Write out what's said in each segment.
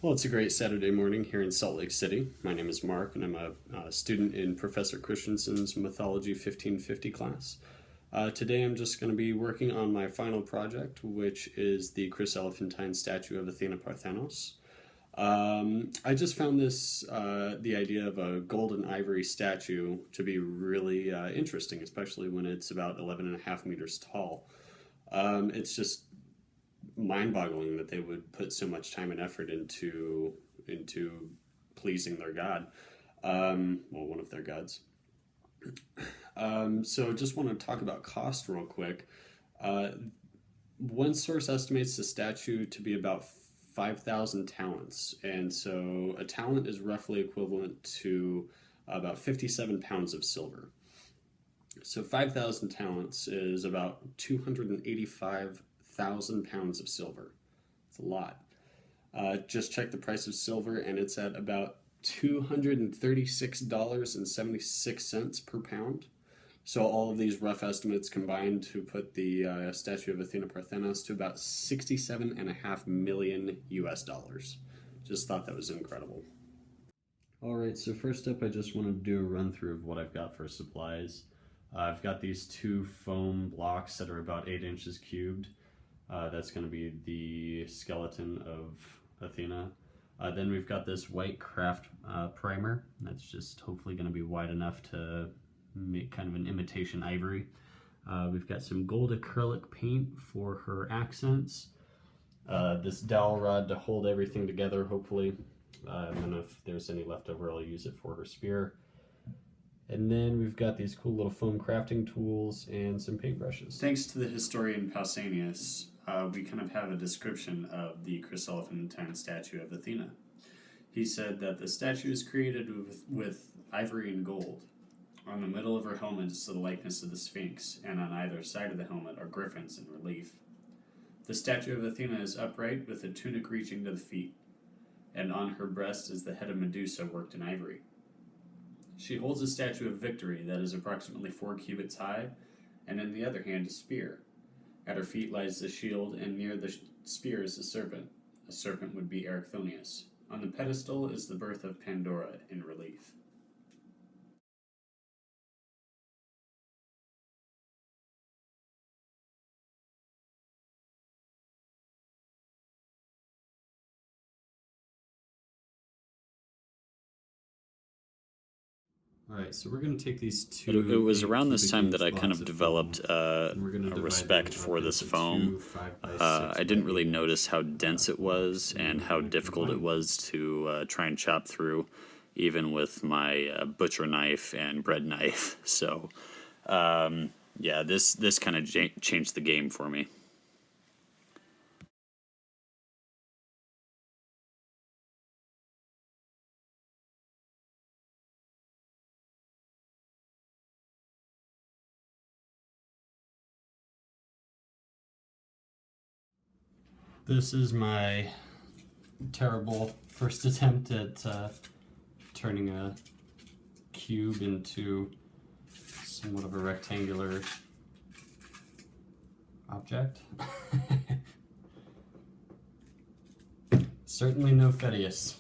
Well, it's a great Saturday morning here in Salt Lake City. My name is Mark, and I'm a student in Professor Christensen's Mythology 1550 class. Today I'm just going to be working on my final project, which is the Chryselephantine statue of Athena Parthenos. I just found the idea of a gold and ivory statue to be really interesting, especially when it's about 11.5 meters tall. It's just mind-boggling that they would put so much time and effort into pleasing their god. Well, one of their gods. So just want to talk about cost real quick. One source estimates the statue to be about 5,000 talents, and so a talent is roughly equivalent to about 57 pounds of silver. So 5,000 talents is about 285,000 pounds of silver. It's a lot. Just check the price of silver, and it's at about $236.76 per pound. So all of these rough estimates combined to put the statue of Athena Parthenos to about $67.5 million US dollars. Just thought that was incredible. Alright, so first up I just want to do a run through of what I've got for supplies. I've got these two foam blocks that are about 8 inches cubed. That's going to be the skeleton of Athena. Then we've got this white craft primer. That's just hopefully going to be wide enough to make kind of an imitation ivory. We've got some gold acrylic paint for her accents. This dowel rod to hold everything together, hopefully. And then if there's any left over, I'll use it for her spear. And then we've got these cool little foam crafting tools and some paintbrushes. Thanks to the historian Pausanias, we kind of have a description of the Chryselephantine statue of Athena. He said that the statue is created with ivory and gold. On the middle of her helmet is the likeness of the Sphinx, and on either side of the helmet are griffins in relief. The statue of Athena is upright with a tunic reaching to the feet, and on her breast is the head of Medusa worked in ivory. She holds a statue of victory that is approximately 4 cubits high, and in the other hand a spear. At her feet lies the shield, and near the spear is a serpent. A serpent would be Erichthonius. On the pedestal is the birth of Pandora in relief. Alright, so we're going to take these two... It was around this time that I kind of developed a respect for this foam. I didn't really notice how dense it was and how difficult it was to try and chop through, even with my butcher knife and bread knife. So, yeah, this kind of changed the game for me. This is my terrible first attempt at turning a cube into somewhat of a rectangular object. Certainly no Phidias.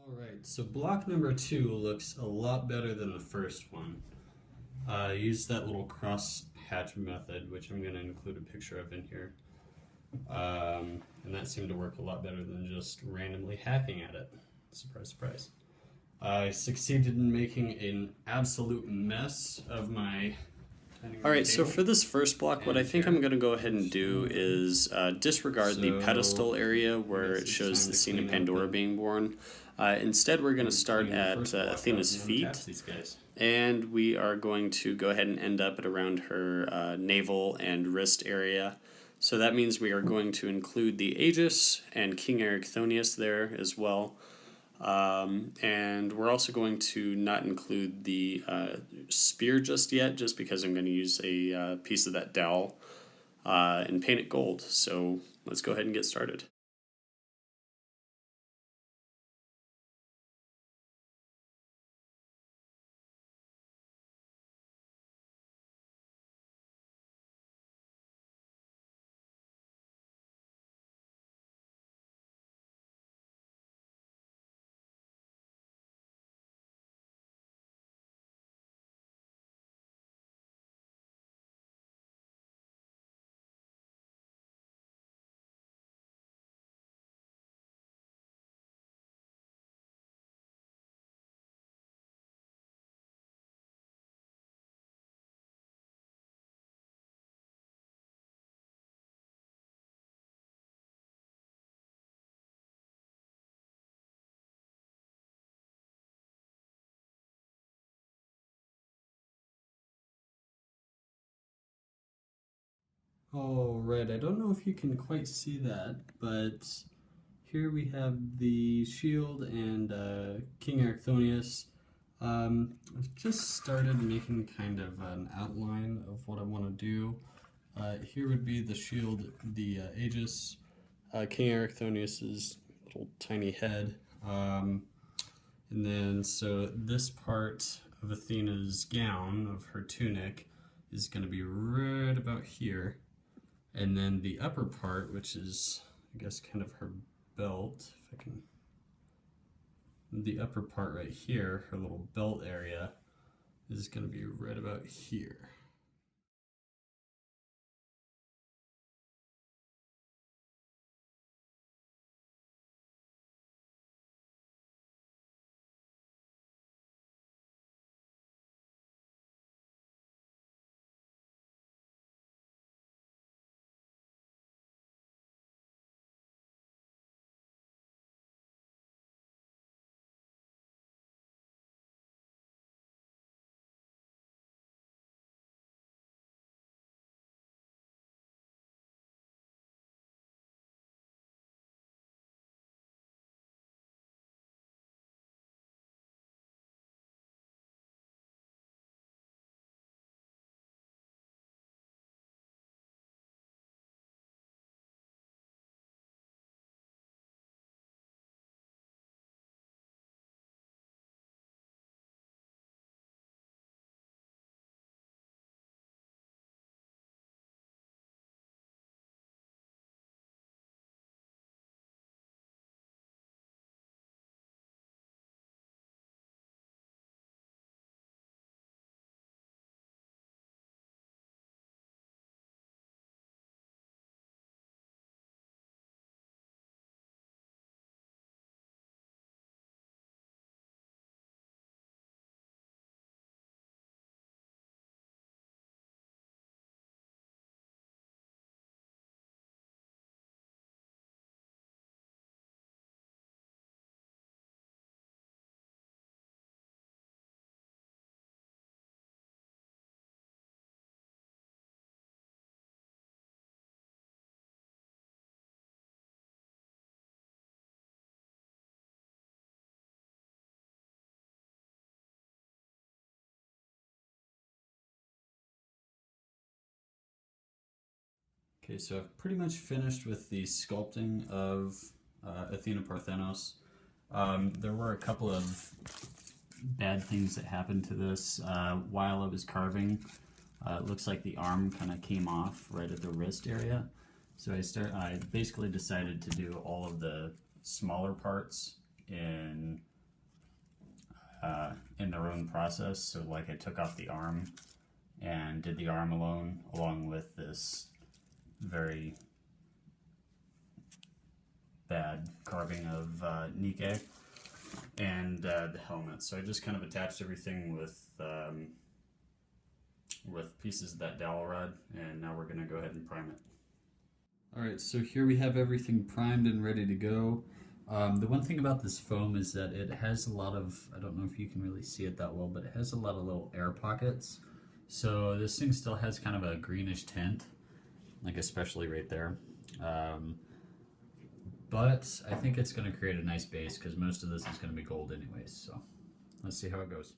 Alright, so block number 2 looks a lot better than the first one. Use that little cross hatch method, which I'm going to include a picture of in here. And that seemed to work a lot better than just randomly hacking at it. Surprise, surprise. I succeeded in making an absolute mess of my... Alright, so for this first block, what I think I'm going to go ahead and do is disregard the pedestal area where it shows the scene of Pandora being born. Instead, we're going to start at Athena's feet, and we are going to go ahead and end up at around her navel and wrist area. So that means we are going to include the Aegis and King Erichthonius there as well. And we're also going to not include the spear just yet, just because I'm going to use a piece of that dowel and paint it gold. So let's go ahead and get started. Oh, right. I don't know if you can quite see that, but here we have the shield and King Archthonius. I've just started making kind of an outline of what I want to do. Here would be the shield, the Aegis, King Archthonius's little tiny head. And then, so this part of Athena's gown, of her tunic, is going to be right about here. And then the upper part, which is, I guess, kind of her belt, if I can. The upper part right here, her little belt area, is going to be right about here. Okay, so I've pretty much finished with the sculpting of Athena Parthenos. There were a couple of bad things that happened to this while I was carving. It looks like the arm kind of came off right at the wrist area. So I basically decided to do all of the smaller parts in their own process. So like I took off the arm and did the arm along with this very bad carving of Nike and the helmet. So I just kind of attached everything with pieces of that dowel rod, and now we're going to go ahead and prime it. Alright, so here we have everything primed and ready to go. The one thing about this foam is that it has a lot of, I don't know if you can really see it that well, but it has a lot of little air pockets. So this thing still has kind of a greenish tint, like especially right there. But I think it's going to create a nice base because most of this is going to be gold anyways. So let's see how it goes.